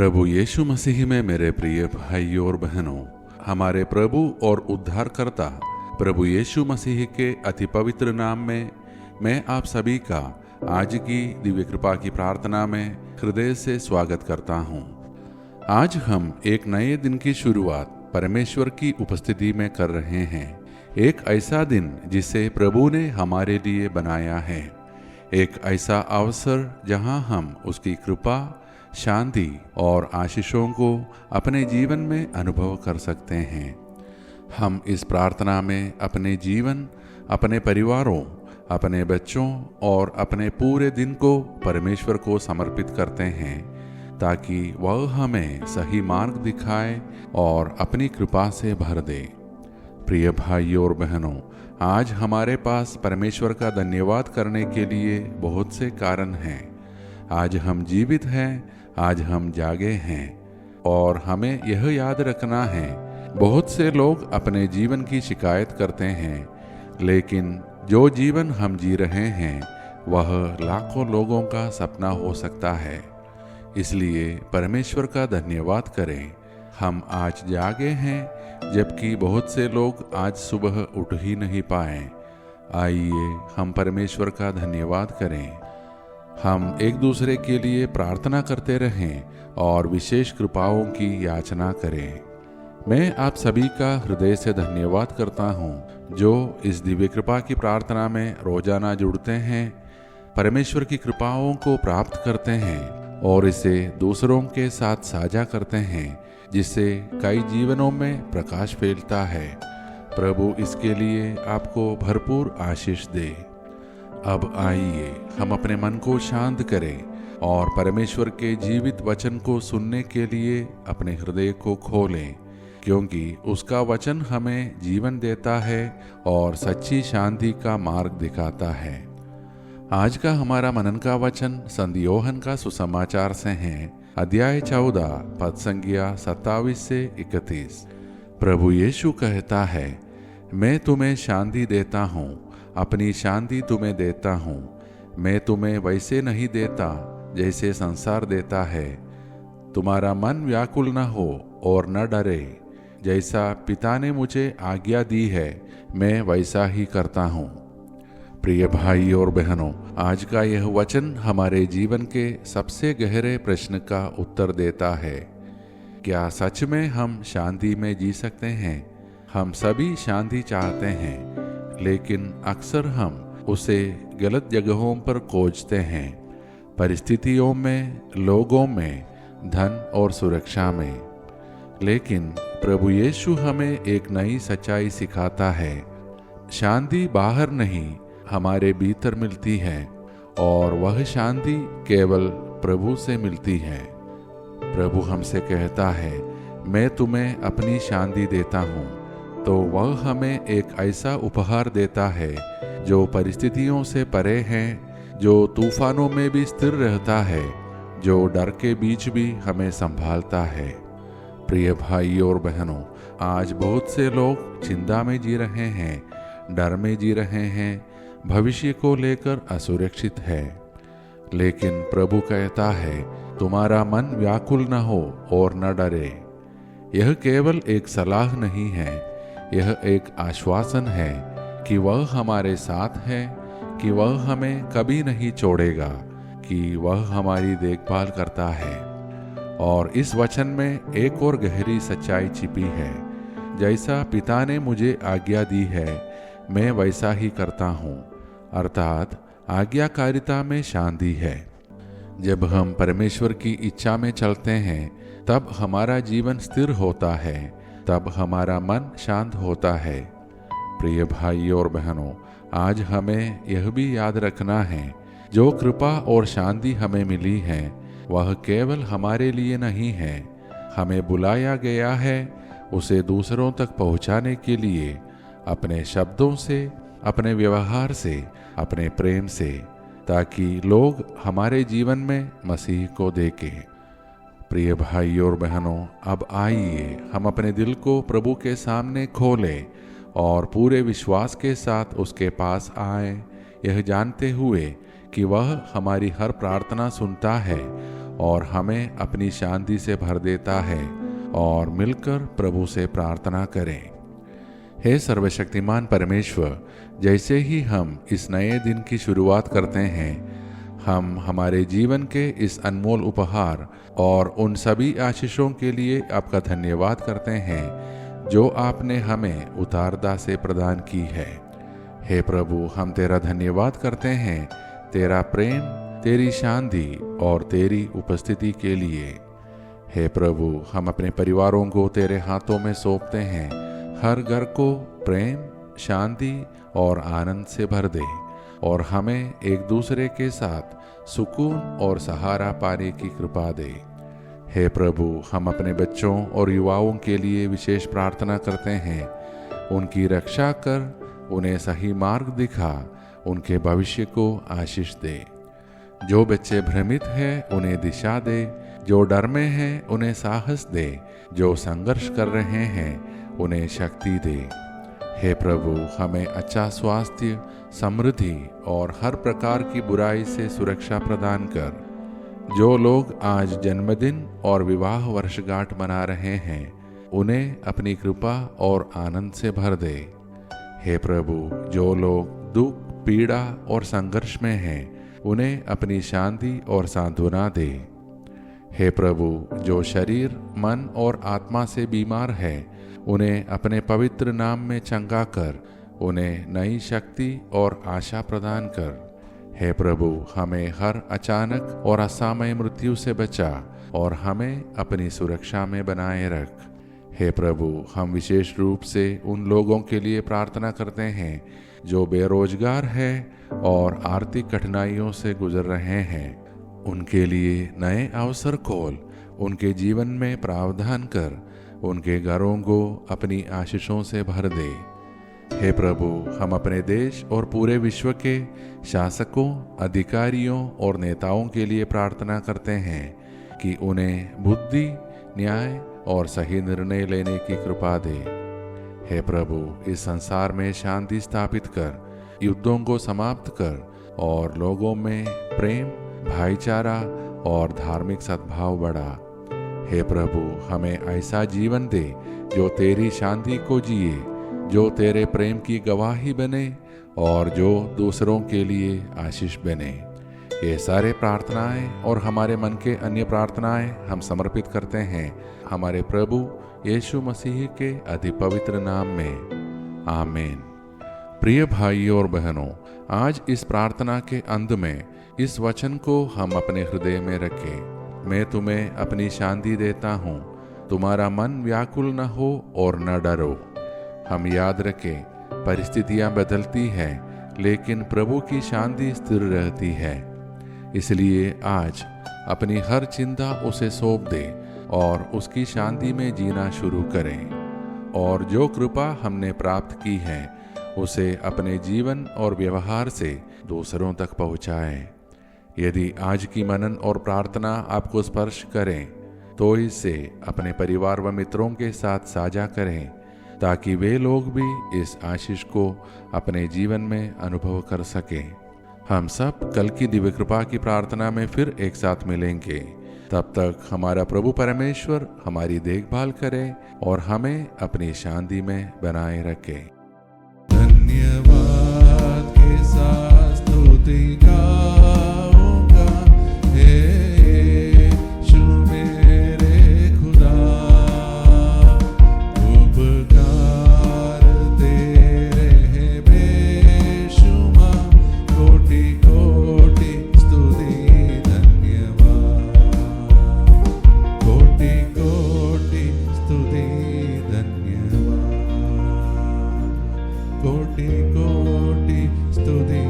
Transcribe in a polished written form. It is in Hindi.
प्रभु यीशु मसीह में मेरे प्रिय भाइयों और बहनों, हमारे प्रभु और उद्धारकर्ता प्रभु यीशु मसीह के अति पवित्र नाम में मैं आप सभी का आज की दिव्य कृपा की प्रार्थना में हृदय से स्वागत करता हूँ। आज हम एक नए दिन की शुरुआत परमेश्वर की उपस्थिति में कर रहे हैं। एक ऐसा दिन जिसे प्रभु ने हमारे लिए बनाया है, एक ऐसा अवसर जहाँ हम उसकी कृपा, शांति और आशीषों को अपने जीवन में अनुभव कर सकते हैं। हम इस प्रार्थना में अपने जीवन, अपने परिवारों, अपने बच्चों और अपने पूरे दिन को परमेश्वर को समर्पित करते हैं ताकि वह हमें सही मार्ग दिखाए और अपनी कृपा से भर दे। प्रिय भाइयों और बहनों, आज हमारे पास परमेश्वर का धन्यवाद करने के लिए बहुत से कारण हैं। आज हम जीवित हैं, आज हम जागे हैं और हमें यह याद रखना है, बहुत से लोग अपने जीवन की शिकायत करते हैं, लेकिन जो जीवन हम जी रहे हैं वह लाखों लोगों का सपना हो सकता है। इसलिए परमेश्वर का धन्यवाद करें। हम आज जागे हैं जबकि बहुत से लोग आज सुबह उठ ही नहीं पाए। आइए हम परमेश्वर का धन्यवाद करें। हम एक दूसरे के लिए प्रार्थना करते रहें और विशेष कृपाओं की याचना करें। मैं आप सभी का हृदय से धन्यवाद करता हूं जो इस दिव्य कृपा की प्रार्थना में रोजाना जुड़ते हैं, परमेश्वर की कृपाओं को प्राप्त करते हैं और इसे दूसरों के साथ साझा करते हैं, जिससे कई जीवनों में प्रकाश फैलता है। प्रभु इसके लिए आपको भरपूर आशीष दे। अब आइए हम अपने मन को शांत करें और परमेश्वर के जीवित वचन को सुनने के लिए अपने हृदय को खोलें, क्योंकि उसका वचन हमें जीवन देता है और सच्ची शांति का मार्ग दिखाता है। आज का हमारा मनन का वचन संत योहन का सुसमाचार से है, अध्याय 14 पद संख्या 27 से 31। प्रभु यीशु कहता है, मैं तुम्हें शांति देता हूँ, अपनी शांति तुम्हें देता हूँ। मैं तुम्हें वैसे नहीं देता जैसे संसार देता है। तुम्हारा मन व्याकुल न हो और न डरे। जैसा पिता ने मुझे आज्ञा दी है मैं वैसा ही करता हूँ। प्रिय भाई और बहनों, आज का यह वचन हमारे जीवन के सबसे गहरे प्रश्न का उत्तर देता है। क्या सच में हम शांति में जी सकते हैं? हम सभी शांति चाहते हैं, लेकिन अक्सर हम उसे गलत जगहों पर खोजते हैं, परिस्थितियों में, लोगों में, धन और सुरक्षा में। लेकिन प्रभु यीशु हमें एक नई सच्चाई सिखाता है। शांति बाहर नहीं, हमारे भीतर मिलती है और वह शांति केवल प्रभु से मिलती है। प्रभु हमसे कहता है, मैं तुम्हें अपनी शांति देता हूँ, तो वह हमें एक ऐसा उपहार देता है जो परिस्थितियों से परे है, जो तूफानों में भी स्थिर रहता है, जो डर के बीच भी हमें संभालता है। प्रिय भाइयों और बहनों, आज बहुत से लोग चिंता में जी रहे हैं, डर में जी रहे हैं, भविष्य को लेकर असुरक्षित है। लेकिन प्रभु कहता है, तुम्हारा मन व्याकुल न हो और न डरे। यह केवल एक सलाह नहीं है, यह एक आश्वासन है कि वह हमारे साथ है, कि वह हमें कभी नहीं छोड़ेगा, कि वह हमारी देखभाल करता है। और इस वचन में एक और गहरी सच्चाई छिपी है। जैसा पिता ने मुझे आज्ञा दी है मैं वैसा ही करता हूँ, अर्थात आज्ञाकारिता में शांति है। जब हम परमेश्वर की इच्छा में चलते हैं तब हमारा जीवन स्थिर होता है, तब हमारा मन शांत होता है। प्रिय भाइयों और बहनों, आज हमें यह भी याद रखना है, जो कृपा और शांति हमें मिली है वह केवल हमारे लिए नहीं है। हमें बुलाया गया है उसे दूसरों तक पहुंचाने के लिए, अपने शब्दों से, अपने व्यवहार से, अपने प्रेम से, ताकि लोग हमारे जीवन में मसीह को देखें। प्रिय भाइयों और बहनों, अब आइए हम अपने दिल को प्रभु के सामने खोलें और पूरे विश्वास के साथ उसके पास आएं, यह जानते हुए कि वह हमारी हर प्रार्थना सुनता है और हमें अपनी शांति से भर देता है, और मिलकर प्रभु से प्रार्थना करें। हे सर्वशक्तिमान परमेश्वर, जैसे ही हम इस नए दिन की शुरुआत करते हैं, हम हमारे जीवन के इस अनमोल उपहार और उन सभी आशीषों के लिए आपका धन्यवाद करते हैं जो आपने हमें उदारता से प्रदान की है। हे प्रभु, हम तेरा धन्यवाद करते हैं तेरा प्रेम, तेरी शांति और तेरी उपस्थिति के लिए। हे प्रभु, हम अपने परिवारों को तेरे हाथों में सौंपते हैं। हर घर को प्रेम, शांति और आनंद से भर दे और हमें एक दूसरे के साथ सुकून और सहारा पाने की कृपा दे। हे प्रभु, हम अपने बच्चों और युवाओं के लिए विशेष प्रार्थना करते हैं। उनकी रक्षा कर, उन्हें सही मार्ग दिखा, उनके भविष्य को आशीष दे। जो बच्चे भ्रमित हैं उन्हें दिशा दे, जो डर में हैं उन्हें साहस दे, जो संघर्ष कर रहे हैं उन्हें शक्ति दे। हे प्रभु, हमें अच्छा स्वास्थ्य, समृद्धि और हर प्रकार की बुराई से सुरक्षा प्रदान कर। जो लोग आज जन्मदिन और विवाह वर्षगांठ मना रहे हैं, उन्हें अपनी कृपा और आनंद से भर दे। हे प्रभु, जो लोग दुख, पीड़ा और संघर्ष में हैं, उन्हें अपनी शांति और सांत्वना दे। हे प्रभु, जो शरीर, मन और आत्मा से बीमार है, उन्हें अपने पवित्र नाम में चंगा कर, उन्हें नई शक्ति और आशा प्रदान कर। हे प्रभु, हमें हर अचानक और असामयिक मृत्यु से बचा और हमें अपनी सुरक्षा में बनाए रख। हे प्रभु, हम विशेष रूप से उन लोगों के लिए प्रार्थना करते हैं जो बेरोजगार हैं और आर्थिक कठिनाइयों से गुजर रहे हैं। उनके लिए नए अवसर खोल, उनके जीवन में प्रावधान कर, उनके घरों को अपनी आशीषों से भर दे। हे प्रभु, हम अपने देश और पूरे विश्व के शासकों, अधिकारियों और नेताओं के लिए प्रार्थना करते हैं कि उन्हें बुद्धि, न्याय और सही निर्णय लेने की कृपा दे। हे प्रभु, इस संसार में शांति स्थापित कर, युद्धों को समाप्त कर और लोगों में प्रेम, भाईचारा और धार्मिक सद्भाव बढ़ा। हे प्रभु, हमें ऐसा जीवन दे जो तेरी शांति को जिए, जो तेरे प्रेम की गवाही बने और जो दूसरों के लिए आशीष बने। ये सारे प्रार्थनाएं और हमारे मन के अन्य प्रार्थनाएं हम समर्पित करते हैं हमारे प्रभु यीशु मसीह के अति पवित्र नाम में, आमीन। प्रिय भाइयों और बहनों, आज इस प्रार्थना के अंत में इस वचन को हम अपने हृदय में रखें। मैं तुम्हें अपनी शांति देता हूँ, तुम्हारा मन व्याकुल न हो और न डरो। हम याद रखें, परिस्थितियां बदलती हैं, लेकिन प्रभु की शांति स्थिर रहती है। इसलिए आज अपनी हर चिंता उसे सौंप दे और उसकी शांति में जीना शुरू करें। और जो कृपा हमने प्राप्त की है, उसे अपने जीवन और व्यवहार से दूसरों तक पहुंचाएं। यदि आज की मनन और प्रार्थना आपको स्पर्श करें, तो इसे अपने परिवार व मित्रों के साथ साझा करें, ताकि वे लोग भी इस आशीष को अपने जीवन में अनुभव कर सकें। हम सब कल की दिव्य कृपा की प्रार्थना में फिर एक साथ मिलेंगे। तब तक हमारा प्रभु परमेश्वर हमारी देखभाल करे और हमें अपनी शांति में बनाए रखे। धन्यवाद के साथ स्तुति गाऊंगा, हे यीशु मेरे खुदा, उपकार तेरे हैं बेशुमार, कोटि कोटि स्तुति धन्यवाद, कोटि कोटि स्तुति धन्यवाद, कोटि कोटि स्तुति